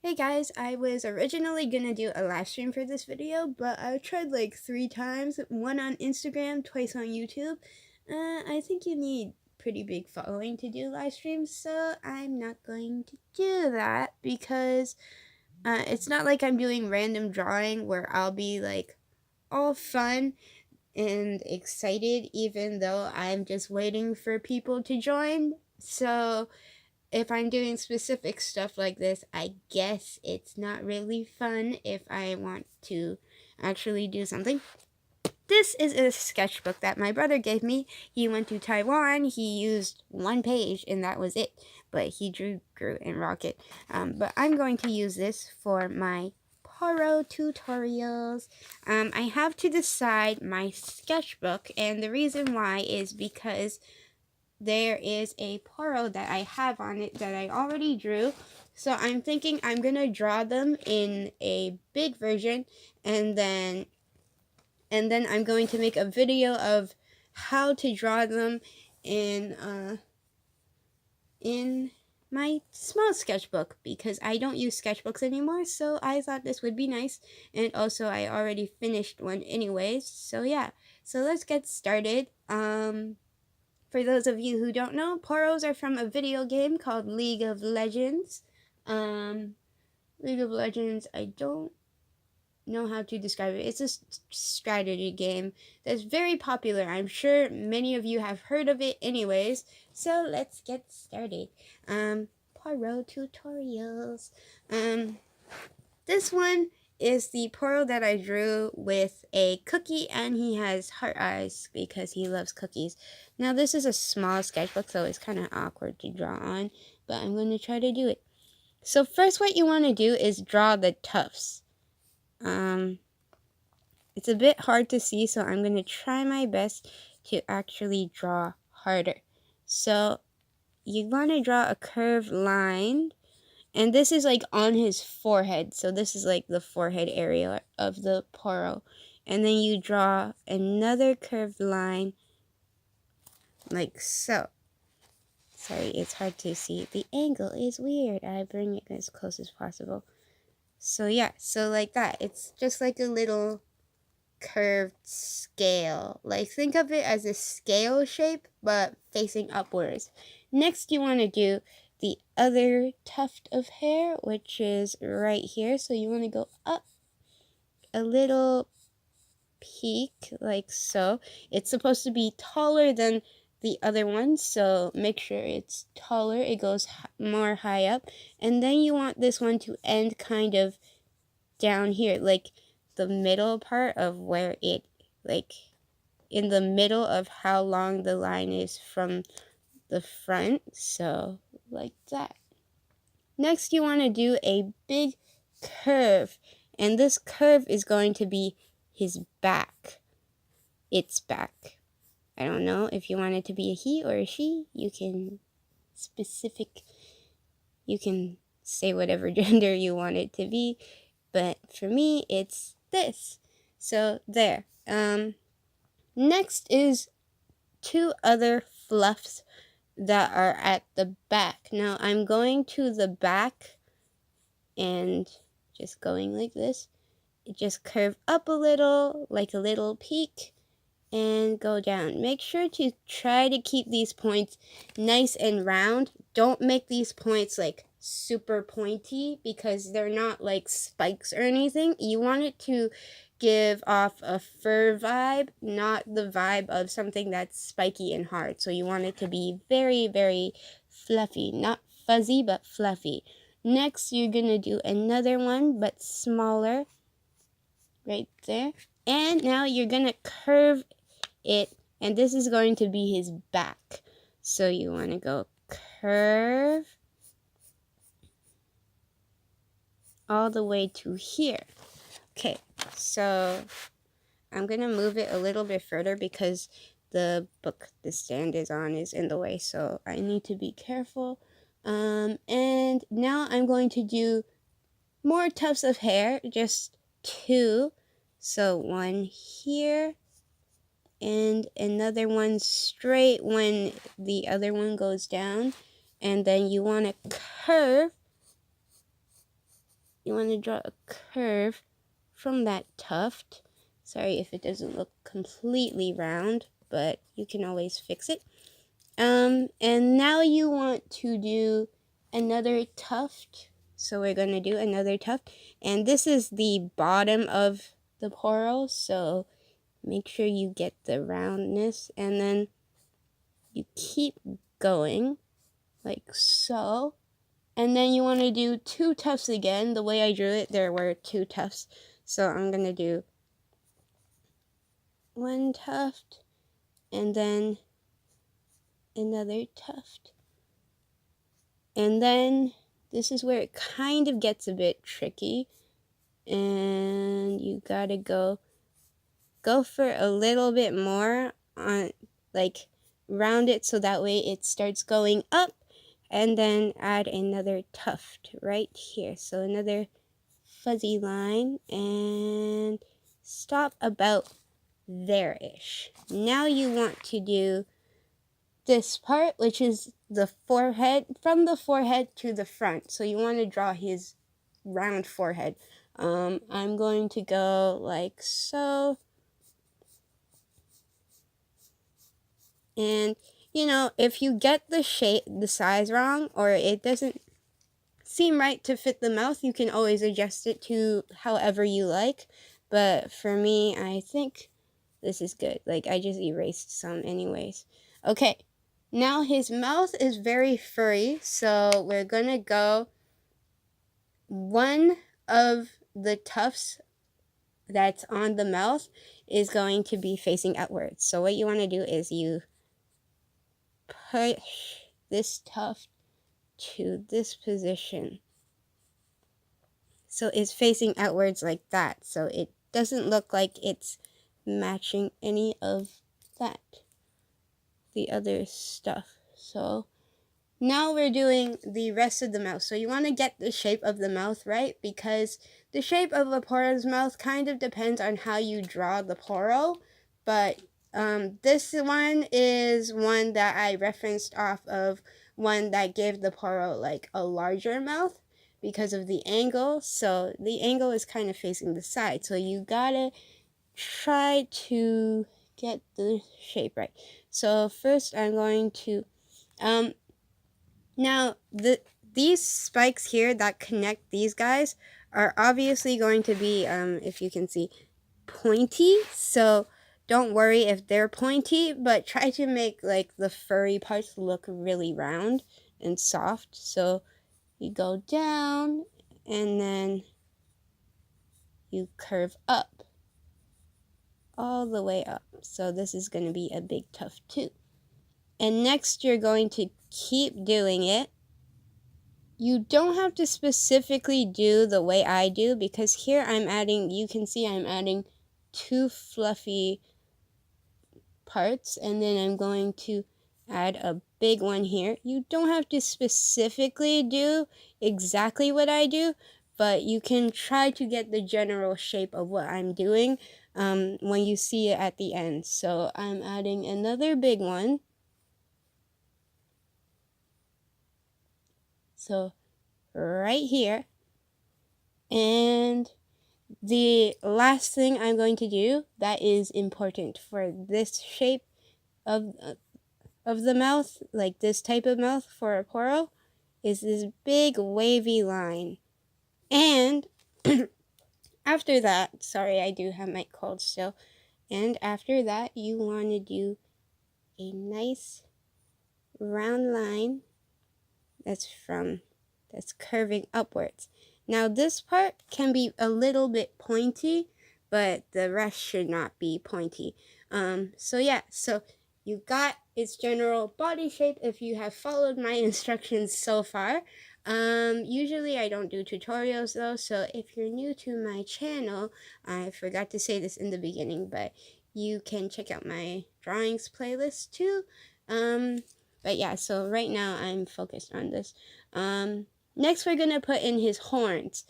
Hey guys, I was originally gonna do a live stream for this video, but I tried like 3 times, one on Instagram, twice on YouTube. I think you need pretty big following to do live streams, so I'm not going to do that because it's not like I'm doing random drawing where I'll be like all fun and excited even though I'm just waiting for people to join. So if I'm doing specific stuff like this, I guess it's not really fun if I want to actually do something. This is a sketchbook that my brother gave me. He went to Taiwan. He used 1 page and that was it. But he drew Groot and Rocket. But I'm going to use this for my Poro tutorials. I have to decide my sketchbook, and the reason why is because there is a Poro that I have on it that I already drew. So I'm thinking I'm going to draw them in a big version, and then I'm going to make a video of how to draw them in my small sketchbook, because I don't use sketchbooks anymore, so I thought this would be nice. And also I already finished one anyways, so yeah. So let's get started. For those of you who don't know, poros are from a video game called League of Legends. League of Legends, I don't know how to describe it. It's a strategy game that's very popular. I'm sure many of you have heard of it anyways. So let's get started. Poro tutorials. This one is the Poro that I drew with a cookie, and he has heart eyes because he loves cookies. Now this is a small sketchbook, so it's kind of awkward to draw on, but I'm going to try to do it. So first what you want to do is draw the tufts. It's a bit hard to see, so I'm going to try my best to actually draw harder. So you want to draw a curved line, and this is like on his forehead, so this is like the forehead area of the Poro. And then you draw another curved line like so. Sorry, it's hard to see. The angle is weird. I bring it as close as possible. So yeah, so like that. It's just like a little curved scale. Like, think of it as a scale shape, but facing upwards. Next, you want to do the other tuft of hair, which is right here. So you want to go up a little peak, like so. It's supposed to be taller than the other one, so make sure it's taller. It goes more high up. And then you want this one to end kind of down here, like the middle part of where it, like in the middle of how long the line is from the front, so like that. Next, you want to do a big curve, and this curve is going to be his back. Its back. I don't know if you want it to be a he or a she. You can say whatever gender you want it to be, but for me it's this. So there. Next is 2 other fluffs that are at the back. Now I'm going to the back and just going like this. It just curve up a little, like a little peak, and go down. Make sure to try to keep these points nice and round. Don't make these points like super pointy because they're not like spikes or anything. You want it to give off a fur vibe, not the vibe of something that's spiky and hard. So you want it to be very, very fluffy, not fuzzy, but fluffy. Next, you're gonna do another one, but smaller, right there. And now you're gonna curve it, and this is going to be his back. So you want to go curve all the way to here. Okay, so I'm going to move it a little bit further because the book the stand is on is in the way, so I need to be careful. And now I'm going to do more tufts of hair, just 2. So 1 here, and another one straight when the other one goes down. And then you want to curve you want to draw a curve from that tuft. Sorry if it doesn't look completely round, but you can always fix it. And now you want to do another tuft. So we're going to do another tuft. And this is the bottom of the poro. So make sure you get the roundness. And then you keep going like so. And then you want to do 2 tufts again. The way I drew it, there were 2 tufts. So I'm going to do 1 tuft and then another tuft. And then this is where it kind of gets a bit tricky. And you gotta go for a little bit more on, like, round it so that way it starts going up. And then add another tuft right here. So another fuzzy line and stop about there-ish. Now you want to do this part, which is the forehead, from the forehead to the front. So you want to draw his round forehead. I'm going to go like so. And, you know, if you get the shape, the size wrong, or it doesn't seem right to fit the mouth, you can always adjust it to however you like. But for me, I think this is good. Like, I just erased some anyways. Okay, now his mouth is very furry, so we're gonna go one of the tufts that's on the mouth is going to be facing outwards. So what you want to do is you push this tuft to this position. So it's facing outwards like that. So it doesn't look like it's matching any of that, the other stuff. So now we're doing the rest of the mouth. So you want to get the shape of the mouth right, because the shape of a poro's mouth kind of depends on how you draw the poro. But this one is one that I referenced off of one that gave the poro like a larger mouth because of the angle. So the angle is kind of facing the side. So you gotta try to get the shape right. So first I'm going to now, these spikes here that connect these guys are obviously going to be, if you can see, pointy. So don't worry if they're pointy, but try to make like the furry parts look really round and soft. So you go down and then you curve up all the way up. So this is going to be a big tuft too. And next you're going to keep doing it. You don't have to specifically do the way I do, because here I'm adding, you can see I'm adding 2 fluffy parts, and then I'm going to add a big one here. You don't have to specifically do exactly what I do, but you can try to get the general shape of what I'm doing when you see it at the end. So I'm adding another big one. So right here. And the last thing I'm going to do that is important for this shape of the mouth, like this type of mouth for a poro, is this big wavy line. And after that, sorry, I do have my cold still. And after that, you want to do a nice round line that's curving upwards. Now this part can be a little bit pointy, but the rest should not be pointy. So yeah, so you got its general body shape if you have followed my instructions so far. Usually I don't do tutorials though, so if you're new to my channel, I forgot to say this in the beginning, but you can check out my drawings playlist too. But yeah, so right now I'm focused on this. Next we're going to put in his horns.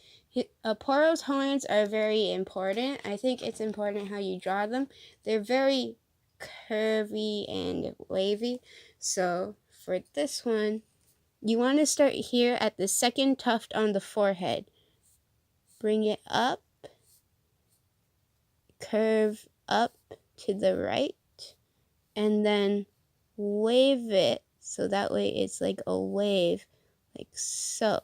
Poro's horns are very important. I think it's important how you draw them. They're very curvy and wavy. So for this one, you want to start here at the second tuft on the forehead. bring it up, curve up to the right, and then wave it so that way it's like a wave, like so.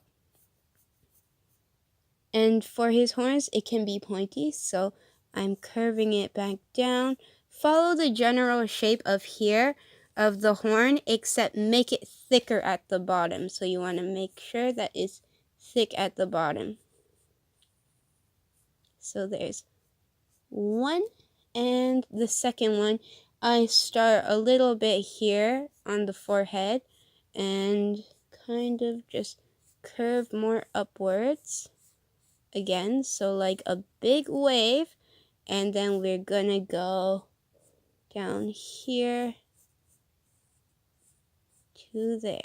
And for his horns, it can be pointy, so I'm curving it back down. Follow the general shape of here of the horn, except make it thicker at the bottom. So you want to make sure that it's thick at the bottom. So there's one, and the second one, I start a little bit here on the forehead and kind of just curve more upwards again, so like a big wave, and then we're gonna go down here to there.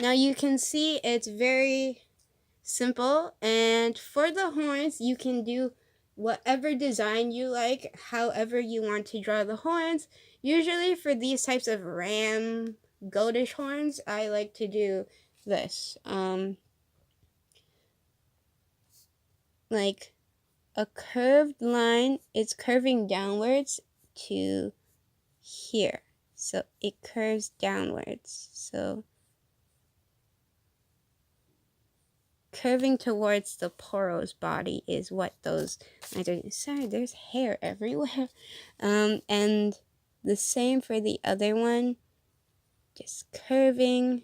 Now you can see it's very simple, and for the horns you can do whatever design you like, however you want to draw the horns. Usually for these types of ram goatish horns, I like to do this, like a curved line. It's curving downwards to here, so it curves downwards, so curving towards the Poro's body is what those lines are. Sorry, there's hair everywhere. And the same for the other one, just curving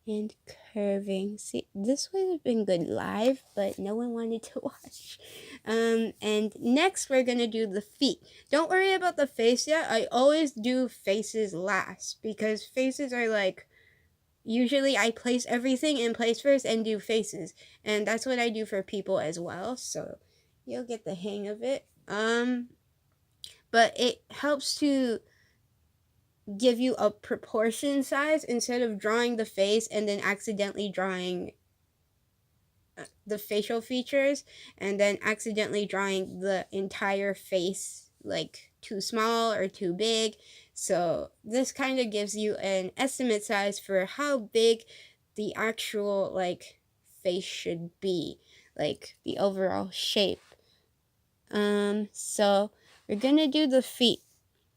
and curving. See, this would have been good live, but no one wanted to watch. And next we're gonna do the feet. Don't worry about the face yet. I always do faces last, because faces are like, usually I place everything in place first and do faces, and that's what I do for people as well, so you'll get the hang of it. But it helps to give you a proportion size instead of drawing the face and then accidentally drawing the facial features and then accidentally drawing the entire face like too small or too big. So this kind of gives you an estimate size for how big the actual like face should be, like the overall shape. So we're gonna do the feet.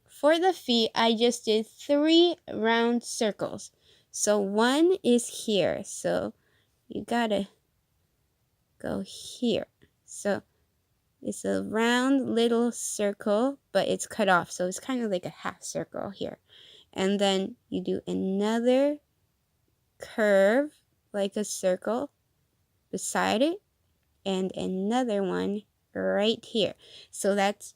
For the feet, I just did 3 round circles. So one is here, so you gotta go here. So it's a round little circle, but it's cut off, so it's kind of like a half circle here. And then you do another curve like a circle beside it, and another one right here. So that's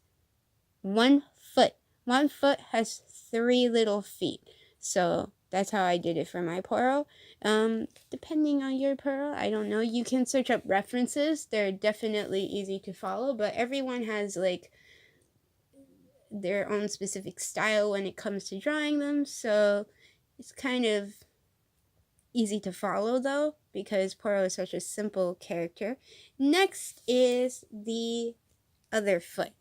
1 foot. 1 foot has 3 little feet. So that's how I did it for my Poro. Depending on your Poro, I don't know. You can search up references. They're definitely easy to follow, but everyone has like their own specific style when it comes to drawing them. So it's kind of easy to follow though, because Poro is such a simple character. Next is the other foot.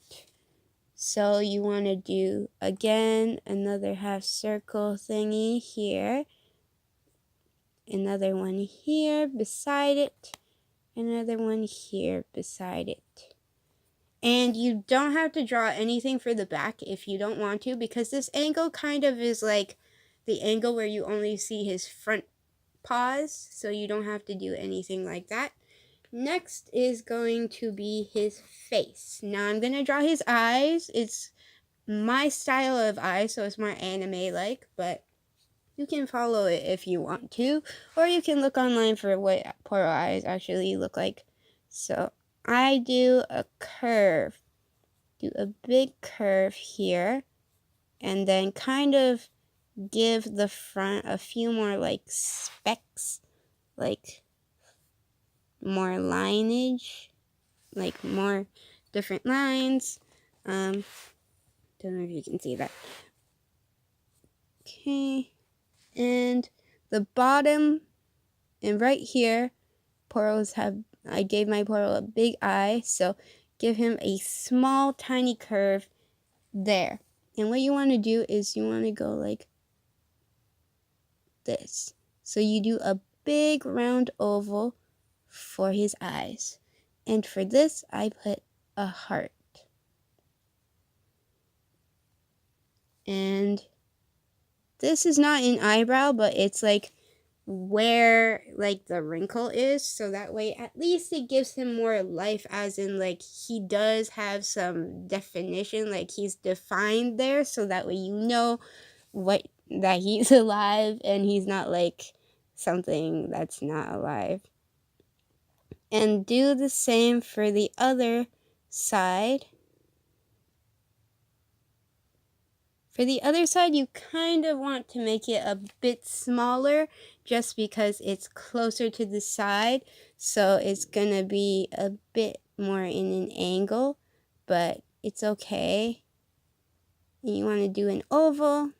So you want to do, again, another half circle thingy here. Another one here beside it. Another one here beside it. And you don't have to draw anything for the back if you don't want to, because this angle kind of is like the angle where you only see his front paws. So you don't have to do anything like that. Next is going to be his face. Now I'm going to draw his eyes. It's my style of eyes, so it's more anime-like, but you can follow it if you want to, or you can look online for what Poro eyes actually look like. So I do a curve, do a big curve here, and then kind of give the front a few more like specks, like more lineage, like more different lines. Don't know if you can see that. Okay, and the bottom and right here, I gave my Poro a big eye, so give him a small tiny curve there. And what you want to do is you want to go like this. So you do a big round oval for his eyes. And for this, I put a heart. And this is not an eyebrow, but it's like where like the wrinkle is, so that way at least it gives him more life, as in like he does have some definition, like he's defined there, so that way you know what that he's alive and he's not like something that's not alive. And do the same for the other side. For the other side, you kind of want to make it a bit smaller just because it's closer to the side. So it's going to be a bit more in an angle, but it's okay. And you want to do an oval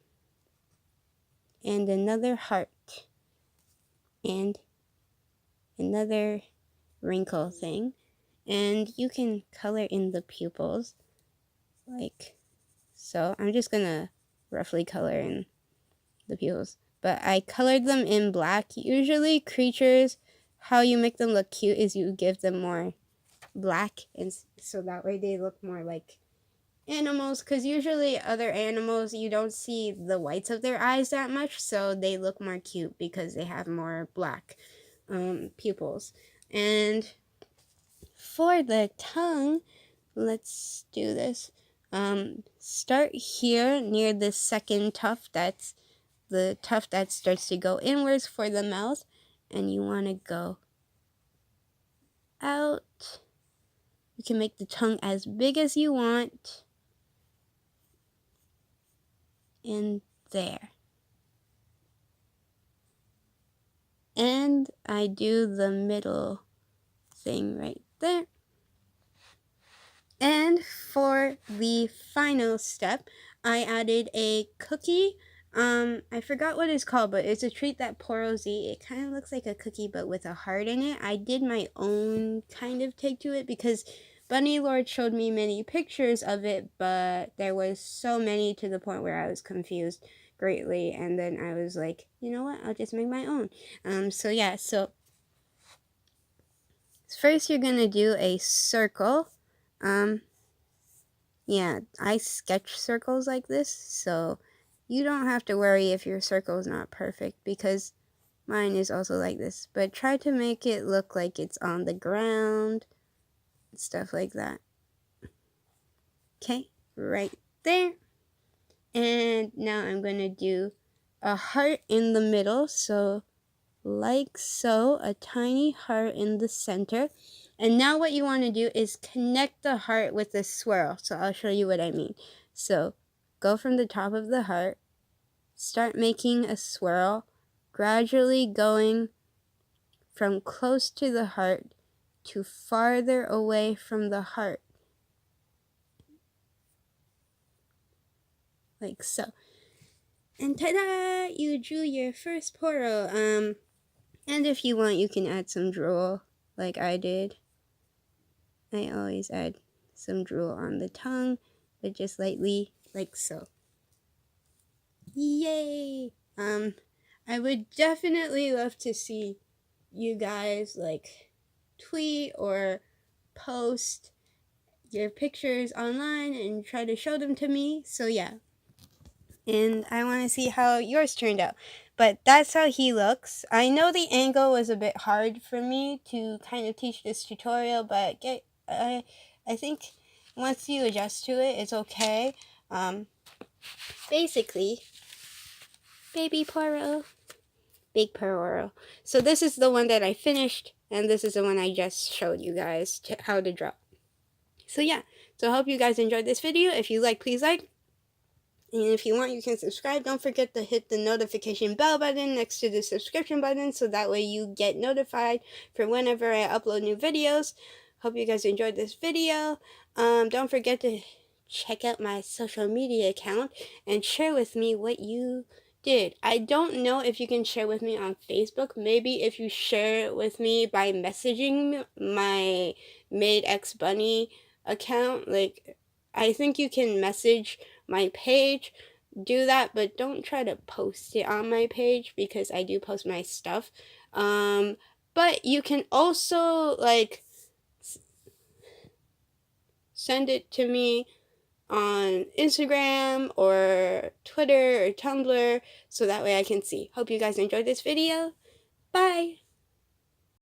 and another heart and another wrinkle thing. And you can color in the pupils like so. I'm just going to roughly color in the pupils, but I colored them in black. Usually creatures, how you make them look cute is you give them more black, and so that way they look more like animals, because usually other animals you don't see the whites of their eyes that much, so they look more cute because they have more black pupils. And for the tongue, let's do this. Start here near the second tuft, that's the tuft that starts to go inwards for the mouth, and you want to go out. You can make the tongue as big as you want, and there. And I do the middle thing right there. And for the final step, I added a cookie. I forgot what it's called, but it's a treat that Poros eat. It kind of looks like a cookie, but with a heart in it. I did my own kind of take to it because Bunny Lord showed me many pictures of it, but there was so many to the point where I was confused greatly. And then I was like, you know what? I'll just make my own. So first you're going to do a circle. Yeah, I sketch circles like this, so you don't have to worry if your circle is not perfect, because mine is also like this. But try to make it look like it's on the ground, stuff like that. Okay, right there. And now I'm going to do a heart in the middle, so like so, a tiny heart in the center. And now what you want to do is connect the heart with the swirl. So I'll show you what I mean. So go from the top of the heart, start making a swirl, gradually going from close to the heart to farther away from the heart. Like so. And ta-da! You drew your first Poro. And if you want, you can add some drool like I did. I always add some drool on the tongue, but just lightly, like so. Yay! I would definitely love to see you guys like tweet or post your pictures online and try to show them to me. So yeah. And I want to see how yours turned out. But that's how he looks. I know the angle was a bit hard for me to kind of teach this tutorial, but I think once you adjust to it, it's okay. Basically, baby Poro, big Poro. So this is the one that I finished, and this is the one I just showed you guys how to draw. So yeah, so I hope you guys enjoyed this video. If you like, please like. And if you want, you can subscribe. Don't forget to hit the notification bell button next to the subscription button, so that way you get notified for whenever I upload new videos. Hope you guys enjoyed this video. Don't forget to check out my social media account and share with me what you did. I don't know if you can share with me on Facebook. Maybe if you share it with me by messaging my Made X Bunny account, like I think you can message my page, do that, but don't try to post it on my page because I do post my stuff. But you can also like send it to me on Instagram or Twitter or Tumblr so that way I can see. Hope you guys enjoyed this video. Bye!